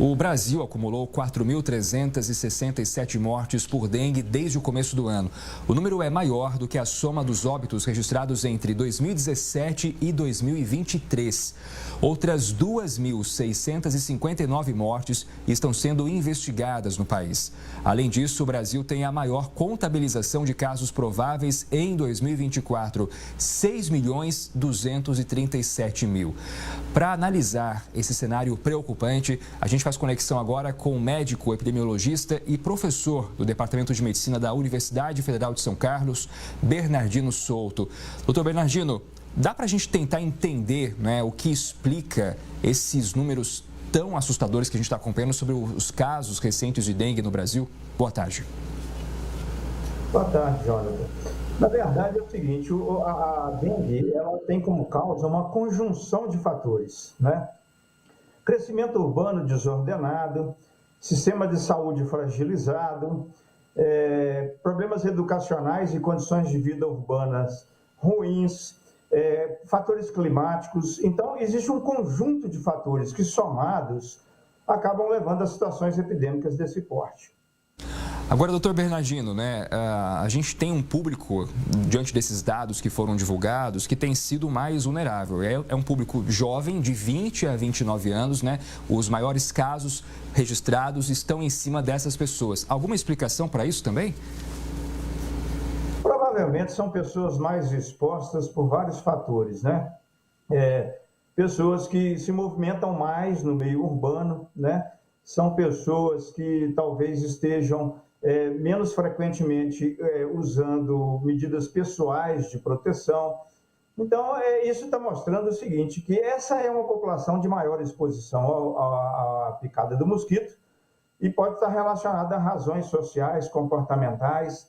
O Brasil acumulou 4.367 mortes por dengue desde o começo do ano. O número é maior do que a soma dos óbitos registrados entre 2017 e 2023. Outras 2.659 mortes estão sendo investigadas no país. Além disso, o Brasil tem a maior contabilização de casos prováveis em 2024, 6.237.000. Para analisar esse cenário preocupante, a gente faz conexão agora com o médico epidemiologista e professor do Departamento de Medicina da Universidade Federal de São Carlos, Bernardino Souto. Doutor Bernardino, dá para a gente tentar entender, né, o que explica esses números tão assustadores que a gente está acompanhando sobre os casos recentes de dengue no Brasil? Boa tarde. Boa tarde, Jonathan. Na verdade é o seguinte, a dengue ela tem como causa uma conjunção de fatores, né? Crescimento urbano desordenado, sistema de saúde fragilizado, problemas educacionais e condições de vida urbanas ruins, fatores climáticos. Então, existe um conjunto de fatores que, somados, acabam levando a situações epidêmicas desse porte. Agora, doutor Bernardino, né, a gente tem um público, diante desses dados que foram divulgados, que tem sido mais vulnerável. É um público jovem, de 20 a 29 anos, né? Os maiores casos registrados estão em cima dessas pessoas. Alguma explicação para isso também? Provavelmente são pessoas mais expostas por vários fatores, né? Pessoas que se movimentam mais no meio urbano, né? São pessoas que talvez estejam menos frequentemente usando medidas pessoais de proteção. Então, isso está mostrando o seguinte, que essa é uma população de maior exposição à picada do mosquito e pode estar relacionada a razões sociais, comportamentais,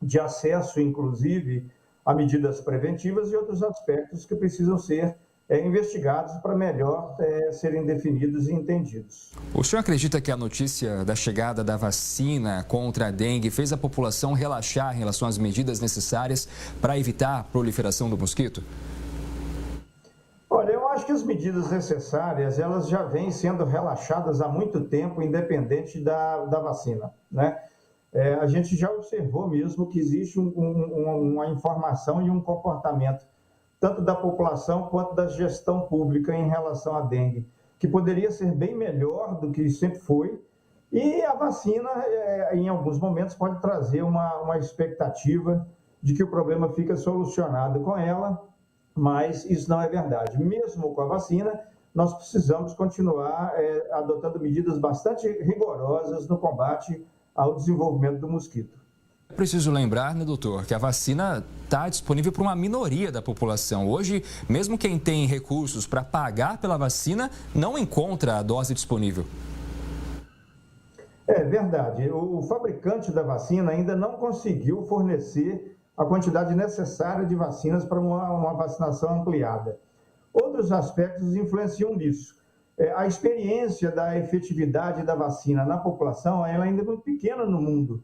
de acesso, inclusive, a medidas preventivas e outros aspectos que precisam ser investigados para melhor serem definidos e entendidos. O senhor acredita que a notícia da chegada da vacina contra a dengue fez a população relaxar em relação às medidas necessárias para evitar a proliferação do mosquito? Olha, eu acho que as medidas necessárias, elas já vêm sendo relaxadas há muito tempo, independente da vacina, né? A gente já observou mesmo que existe uma informação e um comportamento tanto da população quanto da gestão pública em relação à dengue, que poderia ser bem melhor do que sempre foi, e a vacina, em alguns momentos, pode trazer uma expectativa de que o problema fica solucionado com ela, mas isso não é verdade. Mesmo com a vacina, nós precisamos continuar adotando medidas bastante rigorosas no combate ao desenvolvimento do mosquito. É preciso lembrar, né, doutor, que a vacina está disponível para uma minoria da população. Hoje, mesmo quem tem recursos para pagar pela vacina, não encontra a dose disponível. É verdade. O fabricante da vacina ainda não conseguiu fornecer a quantidade necessária de vacinas para uma vacinação ampliada. Outros aspectos influenciam nisso. A experiência da efetividade da vacina na população ela ainda é muito pequena no mundo.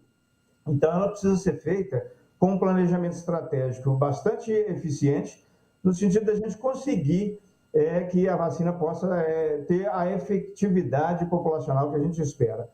Então, ela precisa ser feita com um planejamento estratégico bastante eficiente, no sentido de a gente conseguir que a vacina possa ter a efetividade populacional que a gente espera.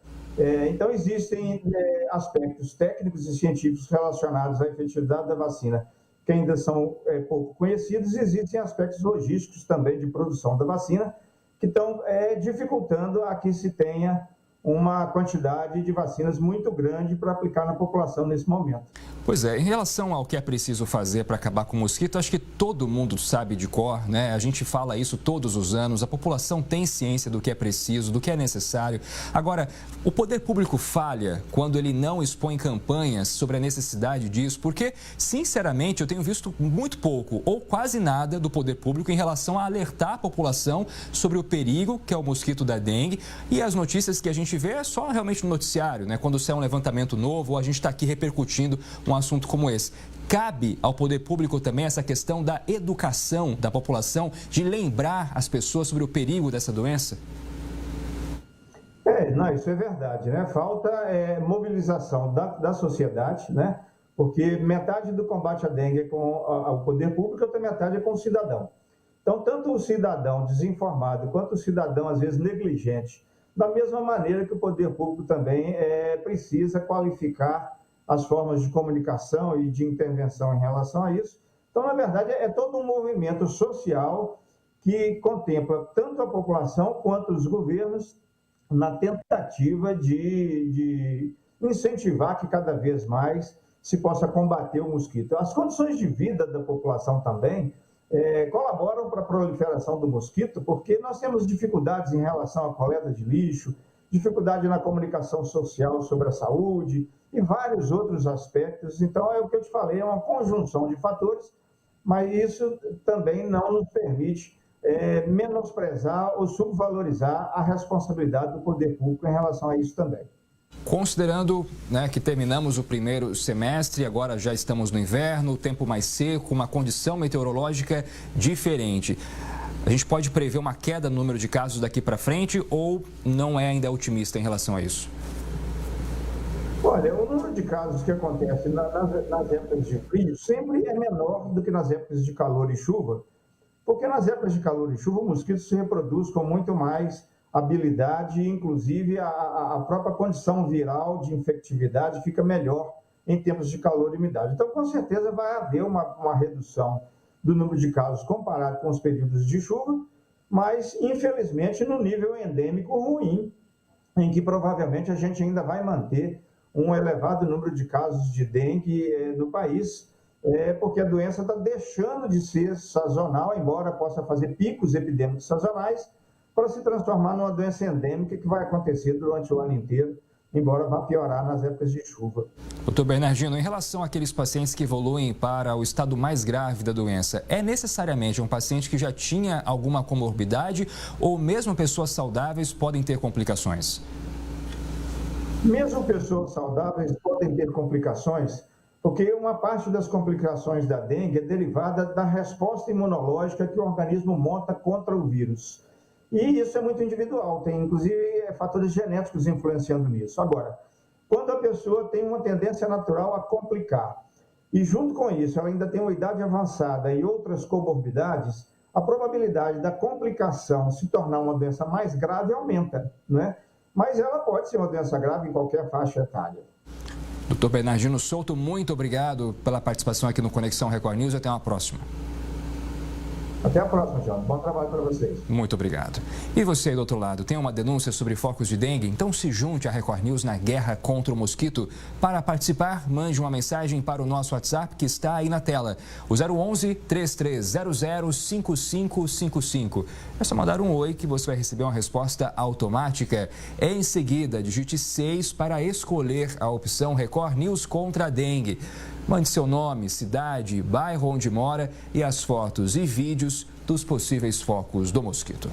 Então, existem aspectos técnicos e científicos relacionados à efetividade da vacina que ainda são pouco conhecidos, e existem aspectos logísticos também de produção da vacina que estão dificultando a que se tenha uma quantidade de vacinas muito grande para aplicar na população nesse momento. Pois é, em relação ao que é preciso fazer para acabar com o mosquito, acho que todo mundo sabe de cor, né? A gente fala isso todos os anos, a população tem ciência do que é preciso, do que é necessário. Agora, o poder público falha quando ele não expõe campanhas sobre a necessidade disso, porque, sinceramente, eu tenho visto muito pouco ou quase nada do poder público em relação a alertar a população sobre o perigo que é o mosquito da dengue, e as notícias que a gente vê é só realmente no noticiário, né? Quando sai um levantamento novo, ou a gente está aqui repercutindo um assunto como esse. Cabe ao poder público também essa questão da educação da população, de lembrar as pessoas sobre o perigo dessa doença? Não, isso é verdade, né? Falta mobilização da sociedade, né? Porque metade do combate à dengue é com o poder público, outra metade é com o cidadão. Então, tanto o cidadão desinformado quanto o cidadão, às vezes, negligente da mesma maneira que o poder público também precisa qualificar as formas de comunicação e de intervenção em relação a isso. Então, na verdade, é todo um movimento social que contempla tanto a população quanto os governos na tentativa de incentivar que cada vez mais se possa combater o mosquito. As condições de vida da população também colaboram para a proliferação do mosquito, porque nós temos dificuldades em relação à coleta de lixo, dificuldade na comunicação social sobre a saúde e vários outros aspectos. Então, é o que eu te falei, é uma conjunção de fatores, mas isso também não nos permite menosprezar ou subvalorizar a responsabilidade do poder público em relação a isso também. Considerando, né, que terminamos o primeiro semestre, agora já estamos no inverno, o tempo mais seco, uma condição meteorológica diferente. A gente pode prever uma queda no número de casos daqui para frente ou não é ainda otimista em relação a isso? Olha, o número de casos que acontece nas épocas de frio sempre é menor do que nas épocas de calor e chuva, porque nas épocas de calor e chuva o mosquito se reproduz com muito mais habilidade e, inclusive, a própria condição viral de infectividade fica melhor em tempos de calor e umidade. Então, com certeza, vai haver uma redução do número de casos comparado com os períodos de chuva, mas, infelizmente, no nível endêmico ruim, em que provavelmente a gente ainda vai manter um elevado número de casos de dengue no país, porque a doença está deixando de ser sazonal, embora possa fazer picos epidêmicos sazonais, para se transformar numa doença endêmica que vai acontecer durante o ano inteiro, embora vá piorar nas épocas de chuva. Doutor Bernardino, em relação àqueles pacientes que evoluem para o estado mais grave da doença, é necessariamente um paciente que já tinha alguma comorbidade ou mesmo pessoas saudáveis podem ter complicações? Mesmo pessoas saudáveis podem ter complicações, porque uma parte das complicações da dengue é derivada da resposta imunológica que o organismo monta contra o vírus. E isso é muito individual, tem inclusive fatores genéticos influenciando nisso. Agora, quando a pessoa tem uma tendência natural a complicar, e junto com isso ela ainda tem uma idade avançada e outras comorbidades, a probabilidade da complicação se tornar uma doença mais grave aumenta, né? Mas ela pode ser uma doença grave em qualquer faixa etária. Doutor Bernardino Souto, muito obrigado pela participação aqui no Conexão Record News. Até uma próxima. Até a próxima, João. Bom trabalho para vocês. Muito obrigado. E você aí do outro lado, tem uma denúncia sobre focos de dengue? Então se junte à Record News na guerra contra o mosquito. Para participar, mande uma mensagem para o nosso WhatsApp que está aí na tela. O 011-3300-5555. É só mandar um oi que você vai receber uma resposta automática. Em seguida, digite 6 para escolher a opção Record News contra a dengue. Mande seu nome, cidade, bairro onde mora e as fotos e vídeos dos possíveis focos do mosquito.